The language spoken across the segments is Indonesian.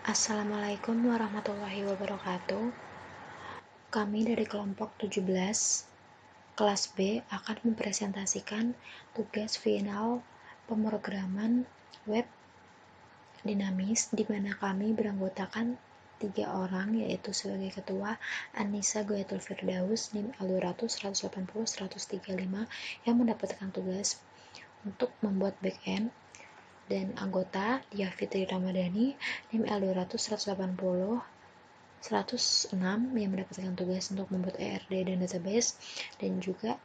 Assalamualaikum warahmatullahi wabarakatuh. Kami dari kelompok 17 kelas B akan mempresentasikan tugas final pemrograman web dinamis di mana kami beranggotakan 3 orang, yaitu sebagai ketua Anissa Goyatul Firdaus NIM L200 180 135 yang mendapatkan tugas untuk membuat backend, dan anggota Dia Fitri Ramadhani NIM L200 180 106 yang mendapatkan tugas untuk membuat ERD dan database, dan juga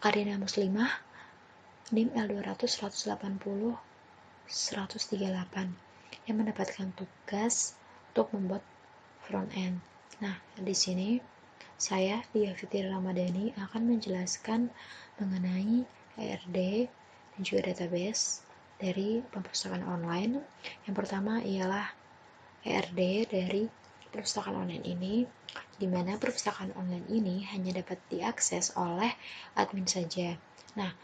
Karina Muslimah NIM L200 180 138 yang mendapatkan tugas untuk membuat front end. Nah, di sini saya Dia Fitri Ramadhani akan menjelaskan mengenai ERD dan juga database dari perpustakaan online. Yang pertama ialah ERD dari perpustakaan online ini, di mana perpustakaan online ini hanya dapat diakses oleh admin saja. Nah,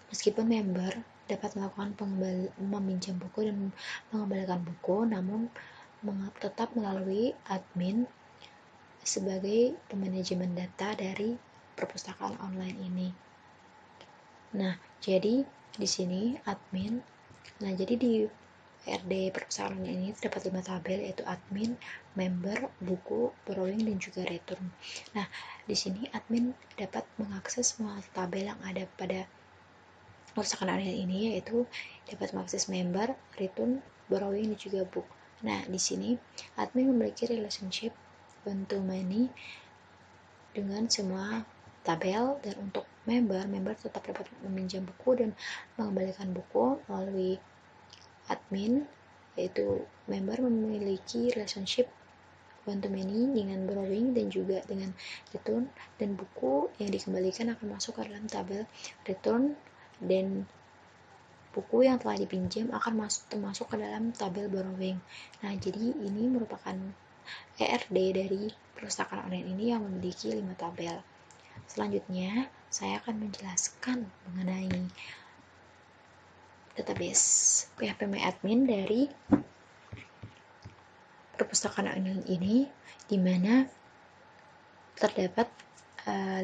meskipun member dapat melakukan meminjam buku dan mengembalikan buku, namun tetap melalui admin sebagai pemanajemen data dari perpustakaan online ini. Nah, jadi di sini admin. Nah, jadi di ERD perpustakaan ini terdapat 5 tabel, yaitu admin, member, buku, borrowing, dan juga return. Nah, di sini admin dapat mengakses semua tabel yang ada pada perpustakaan online ini, yaitu dapat mengakses member, return, borrowing, dan juga book. Nah, di sini admin memiliki relationship one to many dengan semua tabel, dan untuk member tetap dapat meminjam buku dan mengembalikan buku melalui admin, yaitu member memiliki relationship one to many dengan borrowing dan juga dengan return, dan buku yang dikembalikan akan masuk ke dalam tabel return, dan buku yang telah dipinjam akan masuk ke dalam tabel borrowing. Nah, jadi ini merupakan ERD dari perpustakaan online ini yang memiliki 5 tabel. Selanjutnya, saya akan menjelaskan mengenai database PHP-admin dari perpustakaan online ini, di mana terdapat 5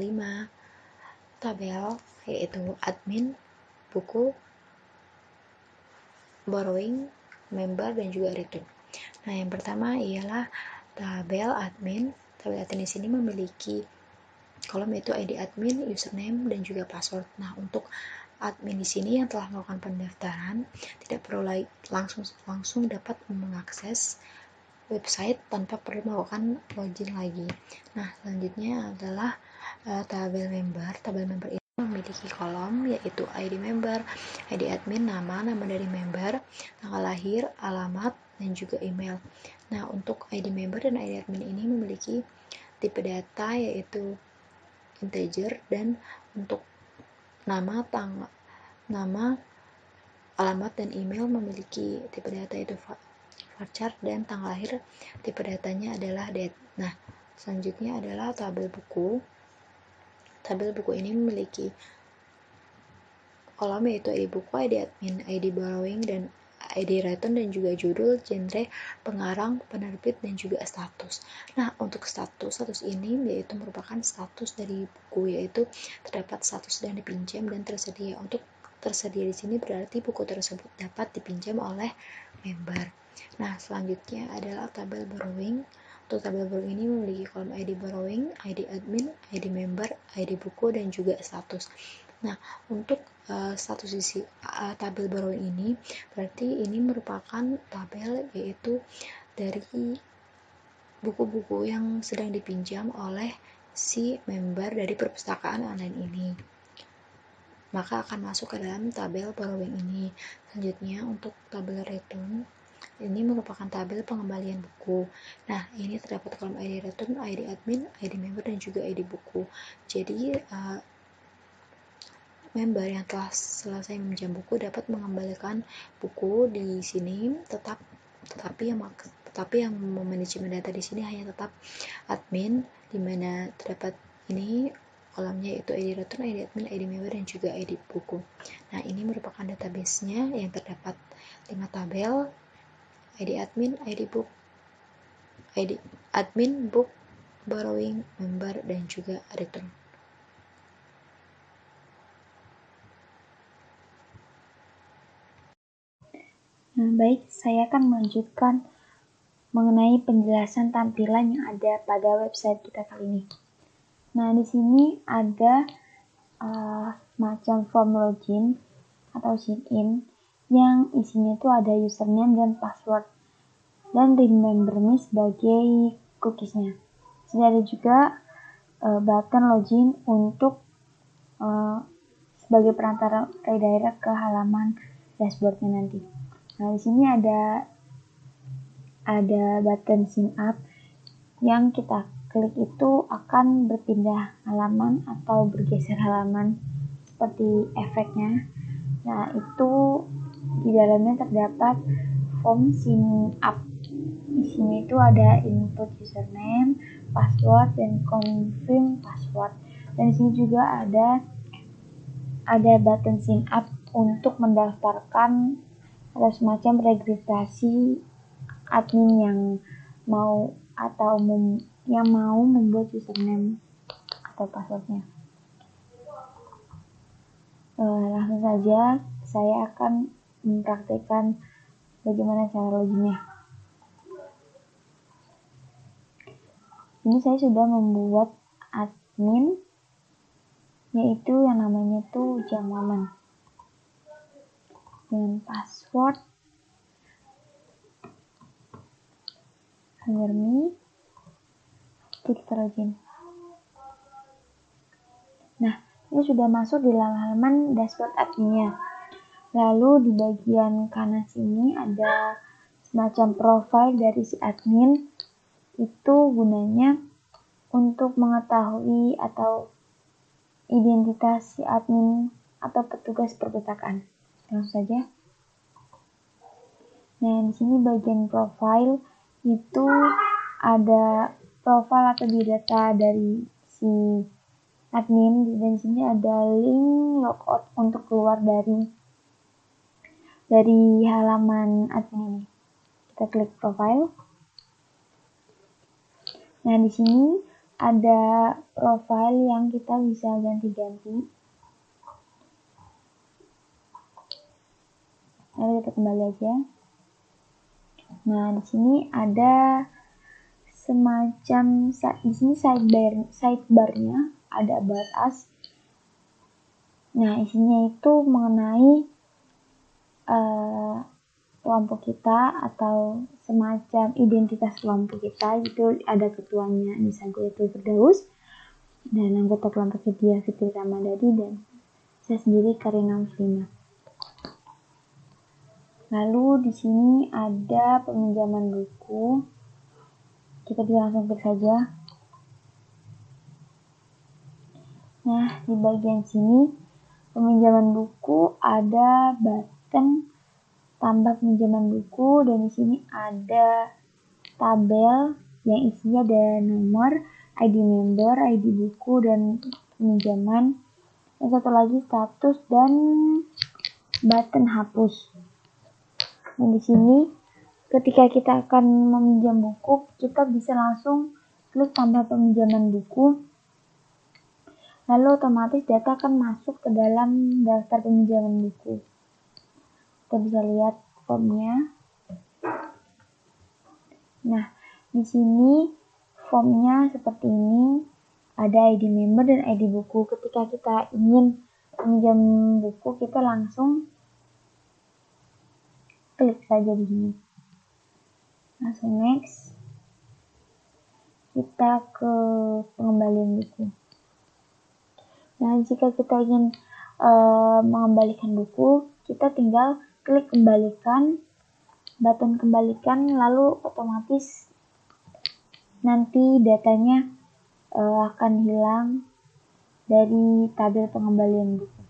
tabel, yaitu admin, buku, borrowing, member, dan juga return. Nah, yang pertama ialah tabel admin. Tabel admin di sini memiliki kolom, yaitu ID admin, username, dan juga password. Nah, untuk admin di sini yang telah melakukan pendaftaran tidak perlu langsung dapat mengakses website tanpa perlu melakukan login lagi. Nah, selanjutnya adalah tabel member. Tabel member ini memiliki kolom, yaitu ID member, ID admin, nama dari member, tanggal lahir, alamat, dan juga email. Nah, untuk ID member dan ID admin ini memiliki tipe data, yaitu integer, dan untuk nama, alamat, dan email memiliki tipe data, yaitu varchar, dan tanggal lahir tipe datanya adalah date. Nah, selanjutnya adalah tabel buku. Tabel buku ini memiliki kolom, yaitu ID buku, ID admin, ID borrowing, dan ID return, dan juga judul, genre, pengarang, penerbit, dan juga status. Nah, untuk status ini yaitu merupakan status dari buku, yaitu terdapat status dan dipinjam dan tersedia. Untuk tersedia di sini berarti buku tersebut dapat dipinjam oleh member. Nah, selanjutnya adalah tabel borrowing. Untuk tabel borrowing ini memiliki kolom ID borrowing, ID admin, ID member, ID buku, dan juga status. Nah, untuk status isi tabel borrowing ini berarti ini merupakan tabel, yaitu dari buku-buku yang sedang dipinjam oleh si member dari perpustakaan online ini, maka akan masuk ke dalam tabel borrowing ini. Selanjutnya, untuk tabel return ini merupakan tabel pengembalian buku. Nah, ini terdapat kolom ID return, ID admin, ID member, dan juga ID buku. Jadi member yang telah selesai meminjam buku dapat mengembalikan buku di sini, tetapi yang memanajemen data di sini hanya tetap admin, di mana terdapat ini kolomnya, yaitu ID return, ID admin, ID member, dan juga ID buku. Nah, ini merupakan database-nya yang terdapat 5 tabel, ID admin, ID book, ID admin, book, borrowing, member, dan juga return. Nah, baik, saya akan melanjutkan mengenai penjelasan tampilan yang ada pada website kita kali ini. Nah, di sini ada macam form login atau sign in yang isinya itu ada username dan password dan remember me sebagai cookiesnya. Sini ada juga button login untuk sebagai perantara redirect ke halaman dashboardnya nanti. Nah, di sini ada button sign up yang kita klik itu akan berpindah halaman atau bergeser halaman seperti efeknya. Nah, itu di dalamnya terdapat form sign up. Isinya itu ada input username, password, dan confirm password. Dan di sini juga ada button sign up untuk mendaftarkan atau semacam registrasi admin yang mau membuat username atau passwordnya. Langsung saja saya akan mempraktikkan bagaimana cara loginnya. Ini saya sudah membuat admin, yaitu yang namanya tuh Jangwaman, dengan password me, klik login. Nah, ini sudah masuk di halaman dashboard adminnya. Lalu di bagian kanan sini ada semacam profile dari si admin. Itu gunanya untuk mengetahui atau identitas si admin atau petugas perpustakaan. Langsung saja. Nah, di sini bagian profile itu ada profile atau biodata dari si admin, dan di sini ada link logout untuk keluar dari halaman admin ini. Kita klik profile. Nah, di sini ada profile yang kita bisa ganti-ganti. Lalu kita kembali aja. Nah, di sini ada semacam di sini sidebarnya ada about us. Nah, isinya itu mengenai kelompok kita atau semacam identitas kelompok kita. Itu ada ketuanya Nisa Goyati Firdaus, dan anggota kelompoknya dia Fitri Ramadhani, dan saya sendiri Karina Muslimah. Lalu di sini ada peminjaman buku. Kita bisa langsung klik saja. Nah, di bagian sini peminjaman buku ada button tambah peminjaman buku, dan di sini ada tabel yang isinya ada nomor, ID member, ID buku, dan peminjaman. Dan satu lagi status dan button hapus. Dan di sini ketika kita akan meminjam buku, kita bisa langsung klik tambah peminjaman buku. Lalu otomatis data akan masuk ke dalam daftar peminjaman buku. Kita bisa lihat formnya. Nah, di sini formnya seperti ini. Ada ID member dan ID buku. Ketika kita ingin meminjam buku, kita langsung klik saja di sini. Langsung next. Kita ke pengembalian buku. Nah, jika kita ingin mengembalikan buku, kita tinggal klik kembalikan, button kembalikan, lalu otomatis nanti datanya akan hilang dari tabel pengembalian buku.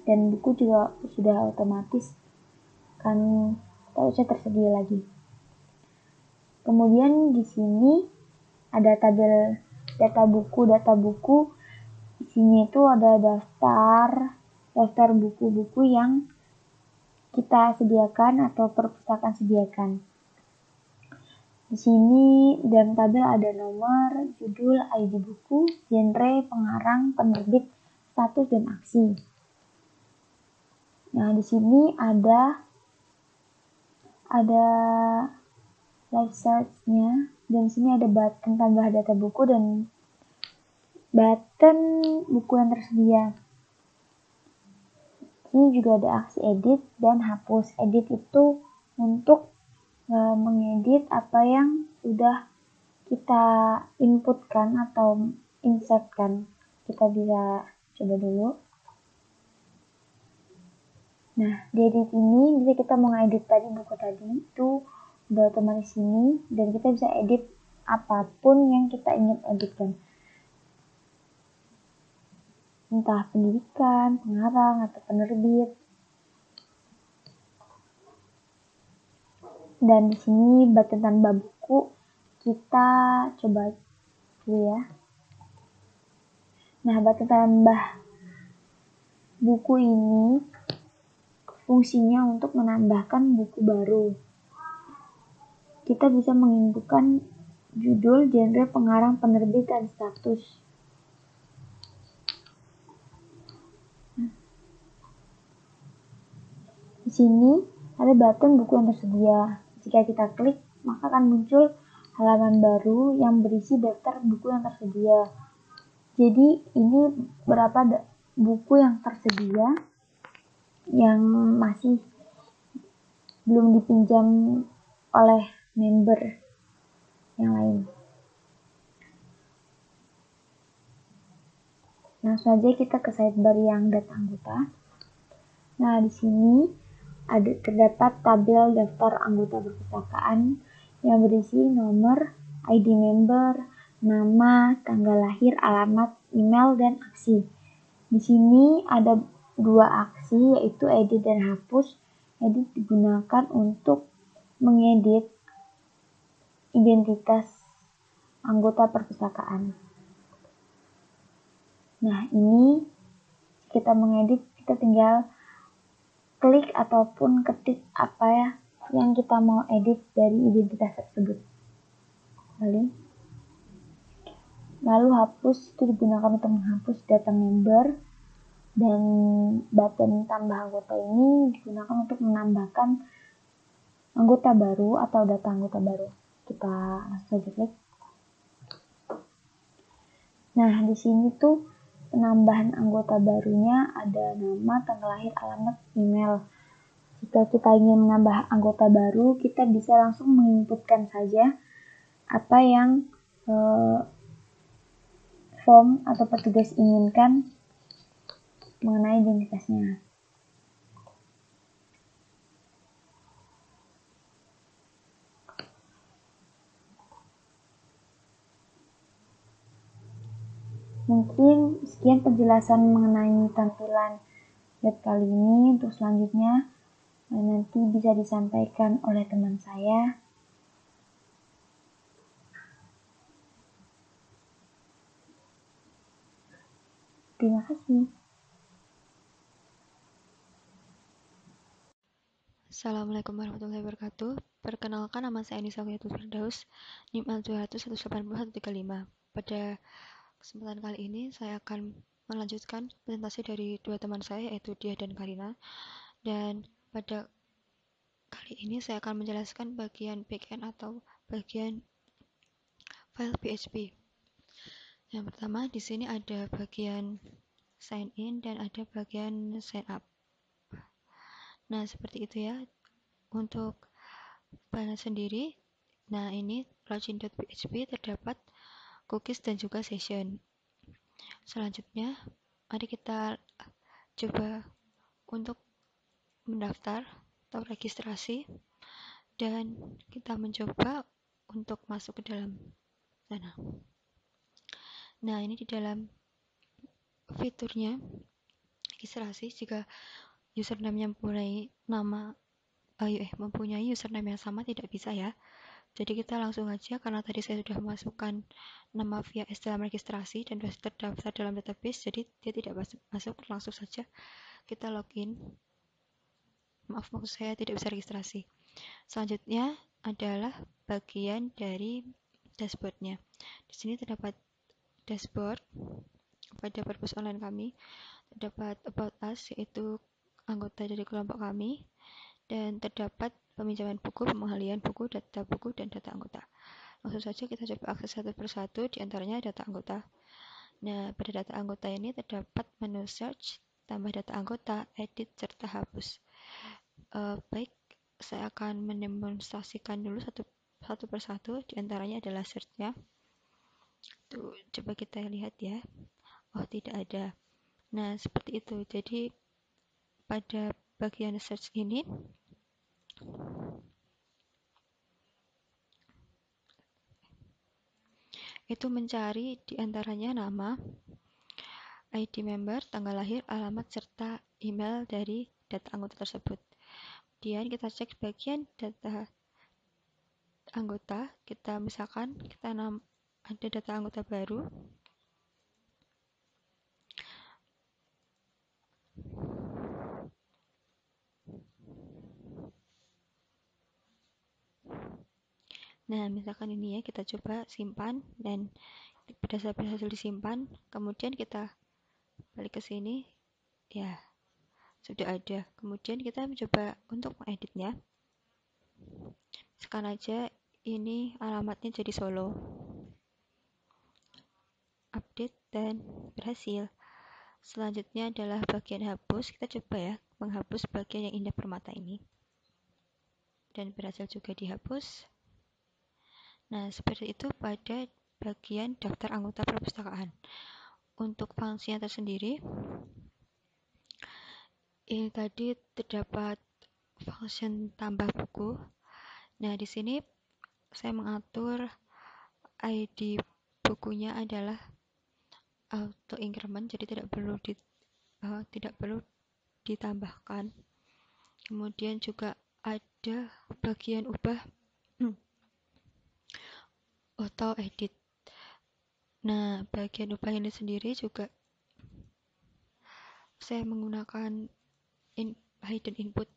Dan buku juga sudah otomatis kan tak usah tersedia lagi. Kemudian di sini ada tabel data buku. Isinya itu ada daftar buku-buku yang kita sediakan atau perpustakaan sediakan. Di sini dalam tabel ada nomor, judul, ID buku, genre, pengarang, penerbit, status, dan aksi. Nah, di sini ada live search-nya, dan di sini ada button tambah data buku dan button buku yang tersedia. Ini juga ada aksi edit dan hapus. Edit itu untuk mengedit apa yang sudah kita inputkan atau insertkan. Kita bisa coba dulu. Nah, di edit ini bisa kita mau ngedit tadi buku tadi itu udah otomatis ini, dan kita bisa edit apapun yang kita ingin editkan. Entah pendidikan, pengarang, atau penerbit. Dan di sini button tambah buku kita coba dulu ya. Nah, button tambah buku ini fungsinya untuk menambahkan buku baru. Kita bisa menginputkan judul, genre, pengarang, penerbit, dan status. Di sini ada button buku yang tersedia. Jika kita klik, maka akan muncul halaman baru yang berisi daftar buku yang tersedia. Jadi ini berapa buku yang tersedia yang masih belum dipinjam oleh member yang lain. Langsung aja kita ke sidebar yang data anggota. Nah, di sini terdapat tabel daftar anggota perpustakaan yang berisi nomor, ID member, nama, tanggal lahir, alamat, email, dan aksi. Di sini ada 2 aksi, yaitu edit dan hapus. Edit digunakan untuk mengedit identitas anggota perpustakaan. Nah, ini kita mengedit, kita tinggal klik ataupun ketik apa ya yang kita mau edit dari identitas tersebut. Lalu hapus itu digunakan untuk menghapus data member, dan button tambah anggota ini digunakan untuk menambahkan anggota baru atau data anggota baru. Kita langsung saja klik. Nah, di sini tuh penambahan anggota barunya ada nama, tanggal lahir, alamat, email. Jika kita ingin menambah anggota baru, kita bisa langsung menginputkan saja apa yang form atau petugas inginkan mengenai identitasnya. Mungkin sekian penjelasan mengenai tampilan web kali ini. Untuk selanjutnya nanti bisa disampaikan oleh teman saya. Terima kasih. Assalamualaikum warahmatullahi wabarakatuh. Perkenalkan, nama saya Anissa Firdaus, NIM L200184135. Pada kesempatan kali ini saya akan melanjutkan presentasi dari dua teman saya, yaitu Dia dan Karina. Dan pada kali ini saya akan menjelaskan bagian backend atau bagian file PHP. Yang pertama, di sini ada bagian sign in dan ada bagian sign up. Nah, seperti itu ya. Untuk file sendiri, nah ini login.php terdapat cookies dan juga session. Selanjutnya, mari kita coba untuk mendaftar atau registrasi, dan kita mencoba untuk masuk ke dalam sana. Nah, ini di dalam fiturnya registrasi, jika username-nya mempunyai username yang sama tidak bisa ya. Jadi kita langsung aja, karena tadi saya sudah memasukkan nama via dalam registrasi dan sudah terdaftar dalam database, jadi dia tidak masuk, langsung saja kita login. maaf maksud saya tidak bisa registrasi. Selanjutnya adalah bagian dari dashboardnya. Di sini terdapat dashboard pada perpus online kami, terdapat about us, yaitu anggota dari kelompok kami, dan terdapat peminjaman buku, pemahalian buku, data buku, dan data anggota. Langsung saja kita coba akses satu persatu, diantaranya data anggota. Nah, pada data anggota ini terdapat menu search, tambah data anggota, edit, serta hapus. Baik, saya akan mendemonstrasikan dulu satu persatu, diantaranya adalah search-nya. Tuh, coba kita lihat ya. Oh, tidak ada. Nah, seperti itu. Jadi, pada bagian search ini, itu mencari diantaranya nama, ID member, tanggal lahir, alamat, serta email dari data anggota tersebut. Kemudian kita cek bagian data anggota, kita misalkan kita ada data anggota baru. Nah, misalkan ini ya, kita coba simpan, dan berdasarkan hasil disimpan, kemudian kita balik ke sini, ya sudah ada. Kemudian kita mencoba untuk mengeditnya. Misalkan aja ini alamatnya jadi Solo. Update dan berhasil. Selanjutnya adalah bagian hapus. Kita coba ya menghapus bagian yang indah permata ini. Dan berhasil juga dihapus. Nah, seperti itu pada bagian daftar anggota perpustakaan. Untuk fungsinya tersendiri, ini tadi terdapat function tambah buku. Nah, di sini saya mengatur ID bukunya adalah auto increment, jadi tidak perlu ditambahkan. Kemudian juga ada bagian ubah auto edit. Nah, bagian ubah ini sendiri juga saya menggunakan hidden input,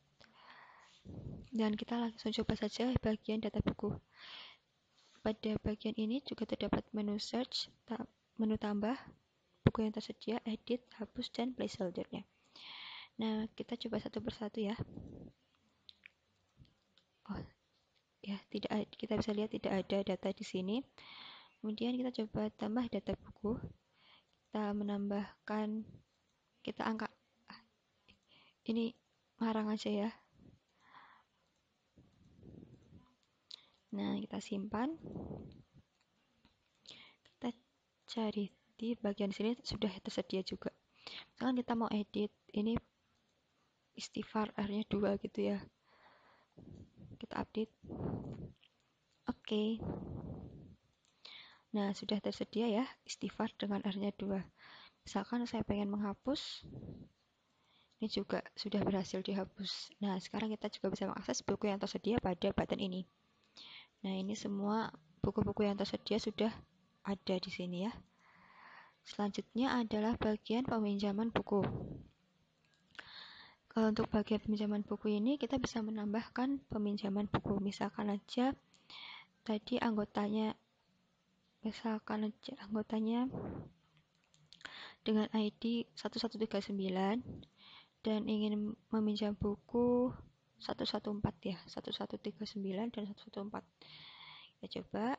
dan kita langsung coba saja bagian data buku. Pada bagian ini juga terdapat menu search, menu tambah, buku yang tersedia, edit, hapus, dan placeholder-nya. Nah, kita coba satu persatu ya. Oh, ya, kita bisa lihat tidak ada data di sini. Kemudian kita coba tambah data buku. Kita menambahkan, kita angka ini ngarang aja ya. Nah, kita simpan. Kita cari di bagian sini sudah tersedia juga. Misalkan kita mau edit, ini istighfar R-nya 2 gitu ya. Kita update. Oke. Nah, sudah tersedia ya istighfar dengan R-nya 2. Misalkan saya pengen menghapus, ini juga sudah berhasil dihapus. Nah, sekarang kita juga bisa mengakses buku yang tersedia pada button ini. Nah, ini semua buku-buku yang tersedia sudah ada di sini ya. Selanjutnya adalah bagian peminjaman buku. Kalau untuk bagian peminjaman buku ini, kita bisa menambahkan peminjaman buku. Misalkan aja tadi anggotanya dengan ID 1139 dan ingin meminjam buku 114 ya, 1139 dan 114. Kita coba.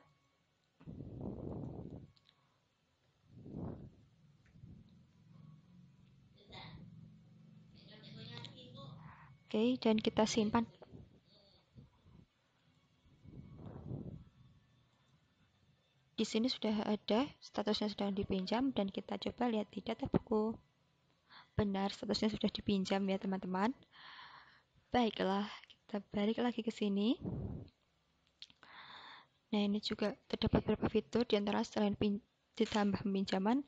Oke, dan kita simpan. Di sini sudah ada statusnya sedang dipinjam, dan kita coba lihat di data buku. Benar, statusnya sudah dipinjam ya teman-teman. Baiklah, kita balik lagi ke sini. Nah, ini juga terdapat beberapa fitur, diantara selain ditambah peminjaman,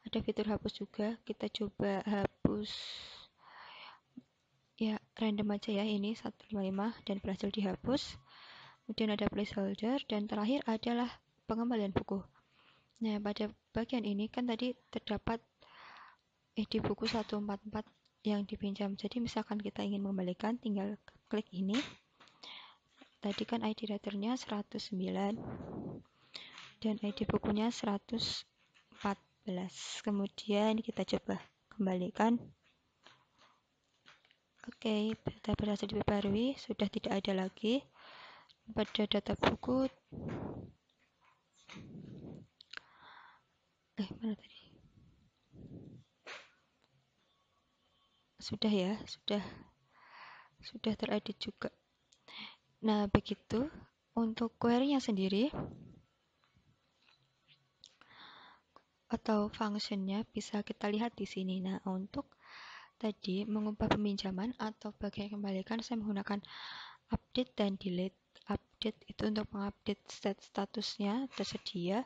ada fitur hapus juga. Kita coba hapus ya random aja ya, ini 155 dan berhasil dihapus. Kemudian ada placeholder, dan terakhir adalah pengembalian buku. Nah, pada bagian ini kan tadi terdapat di buku 144 yang dipinjam. Jadi misalkan kita ingin mengembalikan, tinggal klik ini. Tadi kan ID returnnya 109 dan ID bukunya 114. Kemudian kita coba kembalikan. Oke, data berhasil diperbarui, sudah tidak ada lagi pada data buku. Mana tadi? Sudah ya, sudah teredit juga. Nah, begitu untuk query-nya sendiri atau function-nya bisa kita lihat di sini. Nah, untuk tadi mengubah peminjaman atau bagian kembalikan, saya menggunakan update dan delete. Update itu untuk mengupdate statusnya tersedia,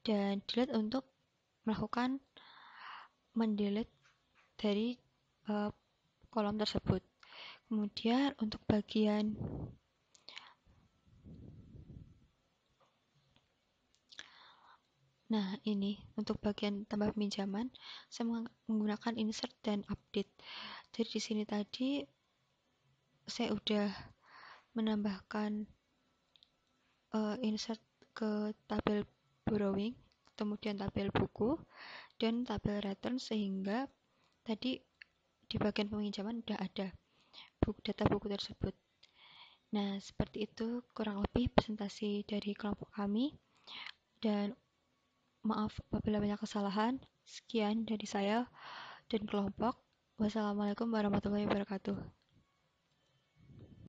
dan delete untuk melakukan mendelete dari kolom tersebut. Kemudian untuk bagian ini untuk bagian tambah pinjaman, saya menggunakan insert dan update. Jadi di sini tadi saya udah menambahkan insert ke tabel borrowing, kemudian tabel buku dan tabel return, sehingga tadi di bagian peminjaman udah ada data buku tersebut. Nah, seperti itu kurang lebih presentasi dari kelompok kami, dan maaf apabila banyak kesalahan. Sekian dari saya dan kelompok. Wassalamualaikum warahmatullahi wabarakatuh.